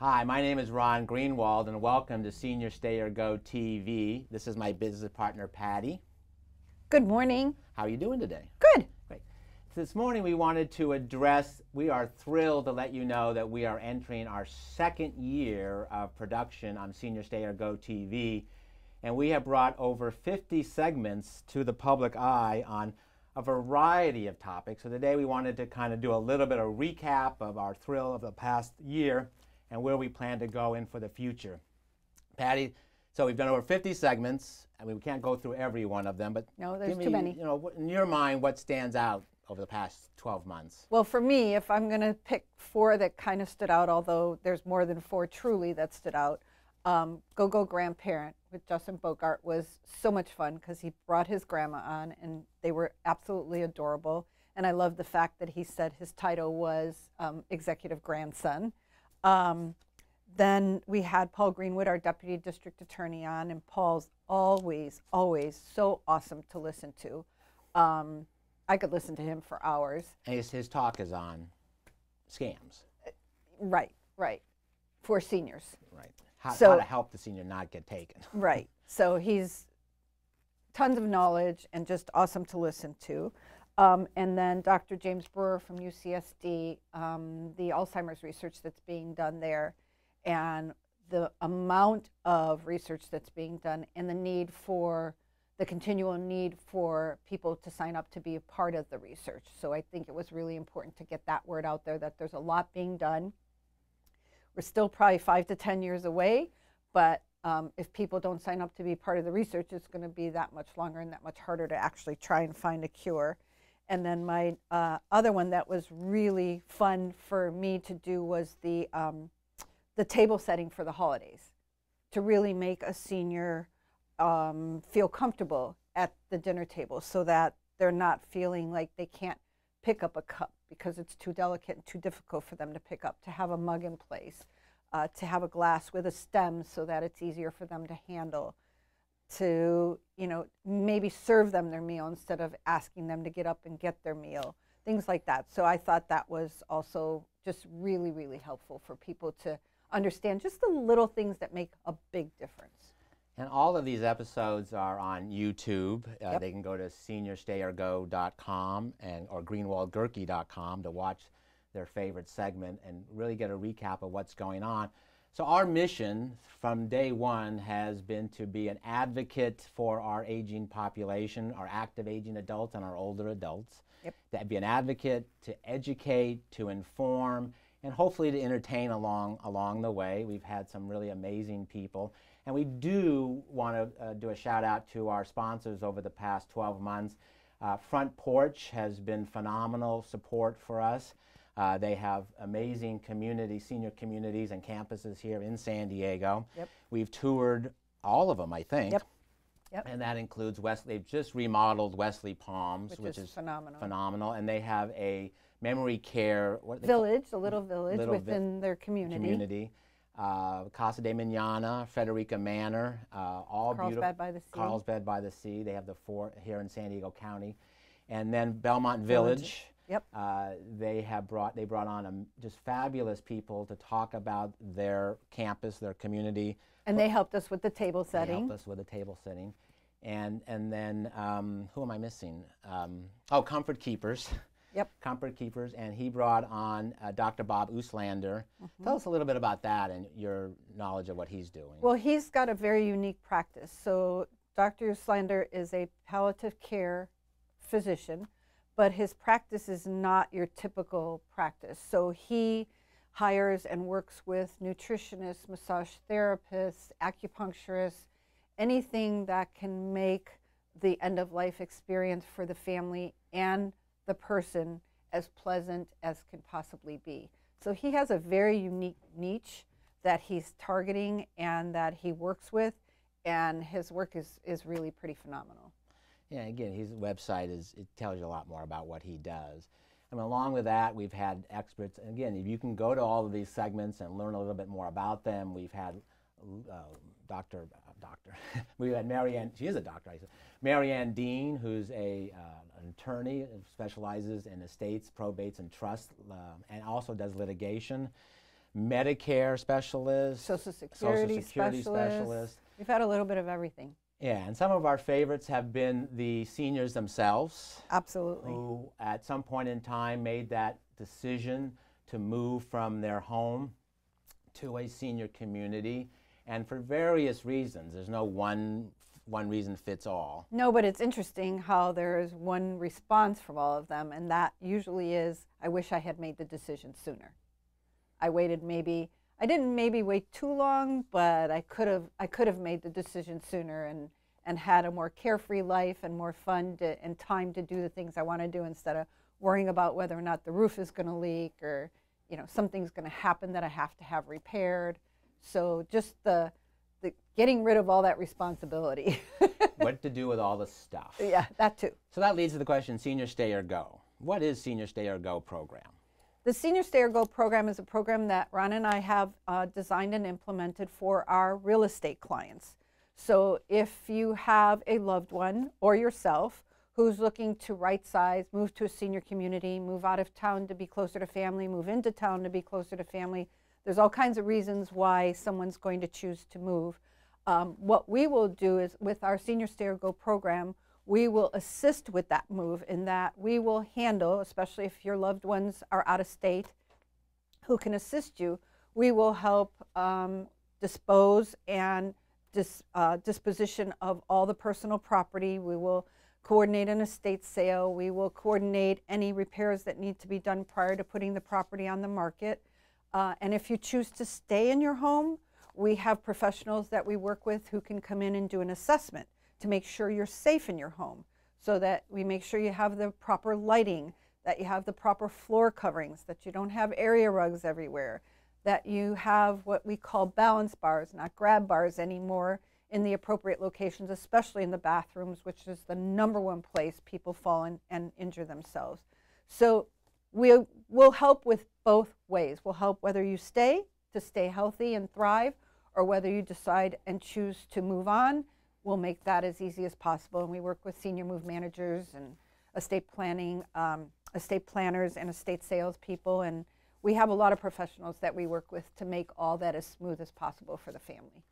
Hi, my name is Ron Greenwald, and welcome to Senior Stay or Go TV. This is my business partner, Patty. Good morning. How are you doing today? Good. Great. So this morning we wanted to address, we are thrilled to let you know that we are entering our second year of production on Senior Stay or Go TV, and we have brought over 50 segments to the public eye on a variety of topics. So today we wanted to kind of do a little bit of recap of our thrill of the past year and where we plan to go in for the future. Patty, so we've done over 50 segments. I mean, we can't go through every one of them, but no, there's give me, too many. You know, in your mind, what stands out over the past 12 months? Well, for me, if I'm going to pick four that kind of stood out, although there's more than four truly that stood out, Go Go Grandparent with Justin Bogart was so much fun because he brought his grandma on and they were absolutely adorable. And I love the fact that he said his title was Executive Grandson. Then we had Paul Greenwood, our Deputy District Attorney, on, and Paul's always so awesome to listen to. I could listen to him for hours. And his talk is on scams. Right. For seniors. Right. How to help the senior not get taken. Right. So he's tons of knowledge and just awesome to listen to. And then Dr. James Brewer from UCSD, the Alzheimer's research that's being done there, and the amount of research that's being done, and the continual need for people to sign up to be a part of the research. So I think it was really important to get that word out there, that there's a lot being done. We're still probably 5 to 10 years away, but if people don't sign up to be part of the research, it's going to be that much longer and that much harder to actually try and find a cure. And then my other one that was really fun for me to do was the table setting for the holidays, to really make a senior feel comfortable at the dinner table so that they're not feeling like they can't pick up a cup because it's too delicate and too difficult for them to pick up, to have a mug in place, to have a glass with a stem so that it's easier for them to handle, to maybe serve them their meal instead of asking them to get up and get their meal, things like that. So I thought that was also just really helpful for people to understand just the little things that make a big difference. And all of these episodes are on YouTube. Yep. They can go to seniorstayergo.com or greenwaldgurkey.com to watch their favorite segment and really get a recap of what's going on. So our mission from day one has been to be an advocate for our aging population, our active aging adults and our older adults. Yep. To be an advocate, to educate, to inform, and hopefully to entertain along the way. We've had some really amazing people. And we do want to do a shout out to our sponsors over the past 12 months. Front Porch has been phenomenal support for us. They have amazing senior communities and campuses here in San Diego. Yep. We've toured all of them, I think. Yep. And that includes they've just remodeled Wesley Palms, which is phenomenal. And they have a memory care village, a little village within their community. Casa de Manana, Frederica Manor, all beautiful. Carlsbad by the Sea. Carlsbad by the Sea. They have the 4 here in San Diego County. And then Belmont Village. Yep. They brought on just fabulous people to talk about their campus, their community. And they helped us with the table setting. They helped us with the table setting. And then, who am I missing? Comfort Keepers. Yep. Comfort Keepers, and he brought on Dr. Bob Uslander. Tell us a little bit about that and your knowledge of what he's doing. Well, he's got a very unique practice. So Dr. Uslander is a palliative care physician, but his practice is not your typical practice. So he hires and works with nutritionists, massage therapists, acupuncturists, anything that can make the end-of-life experience for the family and the person as pleasant as can possibly be. So he has a very unique niche that he's targeting and that he works with, and his work is really pretty phenomenal. Yeah, again, his website it tells you a lot more about what he does. I mean, along with that, we've had experts. And again, if you can go to all of these segments and learn a little bit more about them, we've had we had Marianne, she is a doctor, Marianne Dean, who's an attorney who specializes in estates, probates, and trusts, and also does litigation. Medicare specialists, Social Security specialists. We've had a little bit of everything. Yeah, and some of our favorites have been the seniors themselves. Absolutely. Who at some point in time made that decision to move from their home to a senior community, and for various reasons. There's no one reason fits all. No, but it's interesting how there is one response from all of them, and that usually is, I wish I had made the decision sooner. I waited I didn't maybe wait too long, but I could have made the decision sooner and had a more carefree life and more fun and time to do the things I want to do, instead of worrying about whether or not the roof is going to leak, or something's going to happen that I have to have repaired. So just the getting rid of all that responsibility. What to do with all the stuff. Yeah, that too. So that leads to the question, Senior Stay or Go. What is Senior Stay or Go program? The Senior Stay or Go program is a program that Ron and I have designed and implemented for our real estate clients. So if you have a loved one or yourself who's looking to right size, move to a senior community, move out of town to be closer to family, move into town to be closer to family, there's all kinds of reasons why someone's going to choose to move. What we will do is, with our Senior Stay or Go program, we will assist with that move, in that we will handle, especially if your loved ones are out of state, who can assist you. We will help dispose and disposition of all the personal property. We will coordinate an estate sale. We will coordinate any repairs that need to be done prior to putting the property on the market. And if you choose to stay in your home, we have professionals that we work with who can come in and do an assessment to make sure you're safe in your home, so that we make sure you have the proper lighting, that you have the proper floor coverings, that you don't have area rugs everywhere, that you have what we call balance bars, not grab bars anymore, in the appropriate locations, especially in the bathrooms, which is the #1 place people fall in and injure themselves. So we'll help with both ways. We'll help whether you stay to stay healthy and thrive, or whether you decide and choose to move on. We'll make that as easy as possible. And we work with senior move managers and estate planning, estate planners and estate salespeople. And we have a lot of professionals that we work with to make all that as smooth as possible for the family.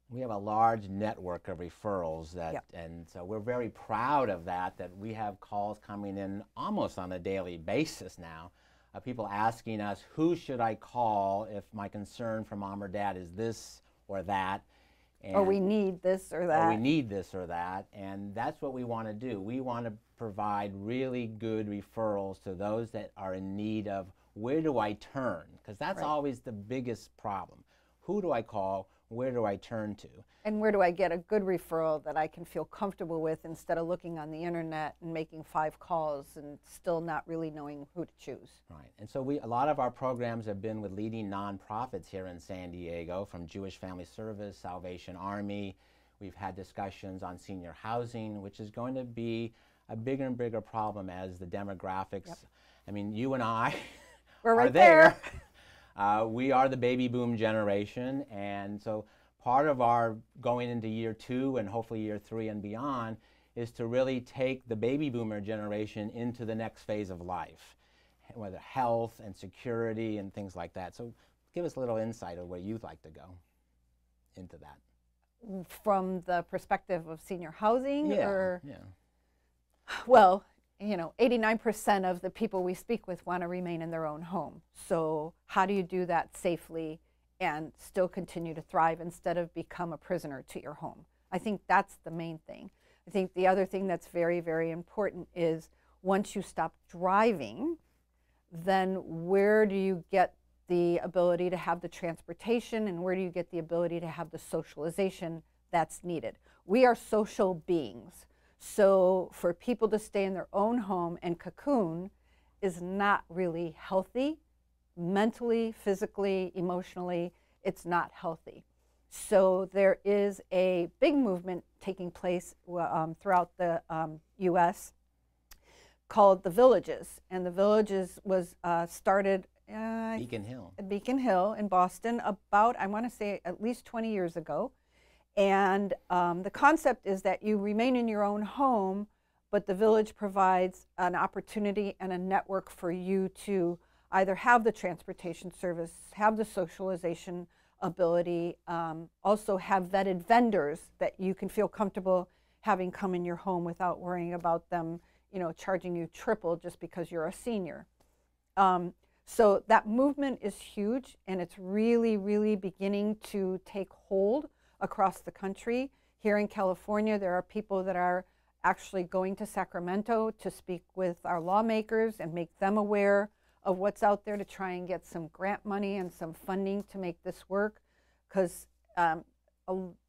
We have a large network of referrals and so we're very proud of that we have calls coming in almost on a daily basis now. People asking us, who should I call if my concern for mom or dad is this or that? Or we need this or that. And that's what we want to do. We want to provide really good referrals to those that are in need of, where do I turn? Because that's always the biggest problem. Who do I call? Where do I turn to? And where do I get a good referral that I can feel comfortable with, instead of looking on the internet and making 5 calls and still not really knowing who to choose? Right. And so a lot of our programs have been with leading nonprofits here in San Diego, from Jewish Family Service, Salvation Army. We've had discussions on senior housing, which is going to be a bigger and bigger problem as the demographics. I mean, you and I We're are right there. We are the baby boom generation, and so part of our going into year 2 and hopefully year 3 and beyond is to really take the baby boomer generation into the next phase of life, whether health and security and things like that. So give us a little insight of where you'd like to go into that. From the perspective of senior housing? Yeah. Well, 89% of the people we speak with want to remain in their own home. So how do you do that safely and still continue to thrive, instead of become a prisoner to your home? I think that's the main thing. I think the other thing that's very, very important is, once you stop driving, then where do you get the ability to have the transportation, and where do you get the ability to have the socialization that's needed? We are social beings. So for people to stay in their own home and cocoon is not really healthy. Mentally, physically, emotionally, it's not healthy. So there is a big movement taking place throughout the U.S. called the Villages. And the Villages was started Beacon Hill. At Beacon Hill in Boston about, I want to say, at least 20 years ago. And the concept is that you remain in your own home, but the village provides an opportunity and a network for you to either have the transportation service, have the socialization ability, also have vetted vendors that you can feel comfortable having come in your home without worrying about them, charging you triple just because you're a senior. So that movement is huge, and it's really, really beginning to take hold across the country. Here in California, there are people that are actually going to Sacramento to speak with our lawmakers and make them aware of what's out there to try and get some grant money and some funding to make this work. Because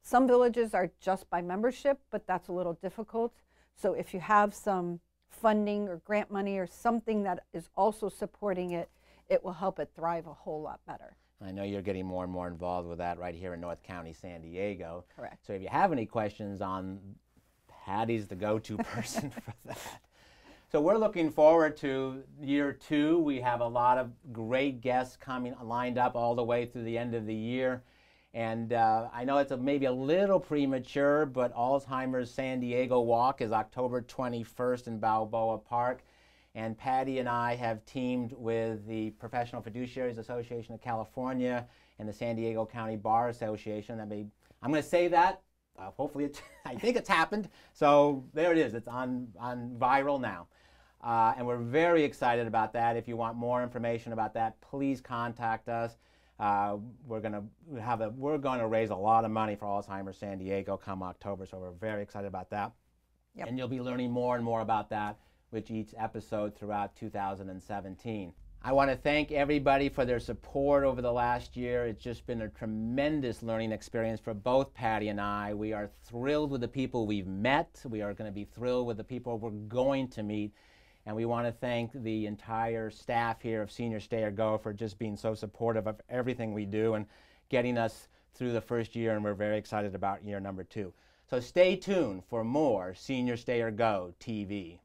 some villages are just by membership, but that's a little difficult. So if you have some funding or grant money or something that is also supporting it, it will help it thrive a whole lot better. I know you're getting more and more involved with that right here in North County, San Diego. Correct. So if you have any questions on Patty's the go-to person for that. So we're looking forward to year 2. We have a lot of great guests coming lined up all the way through the end of the year. And I know it's maybe a little premature, but Alzheimer's San Diego Walk is October 21st in Balboa Park. And Patty and I have teamed with the Professional Fiduciaries Association of California and the San Diego County Bar Association. I'm going to say that. Hopefully, I think it's happened. So there it is. It's on viral now. And we're very excited about that. If you want more information about that, please contact us. We're going to raise a lot of money for Alzheimer's San Diego come October, so we're very excited about that. Yep. And you'll be learning more and more about that with each episode throughout 2017. I want to thank everybody for their support over the last year. It's just been a tremendous learning experience for both Patty and I. We are thrilled with the people we've met. We are going to be thrilled with the people we're going to meet. And we want to thank the entire staff here of Senior Stay or Go for just being so supportive of everything we do and getting us through the first year, and we're very excited about year number 2. So stay tuned for more Senior Stay or Go TV.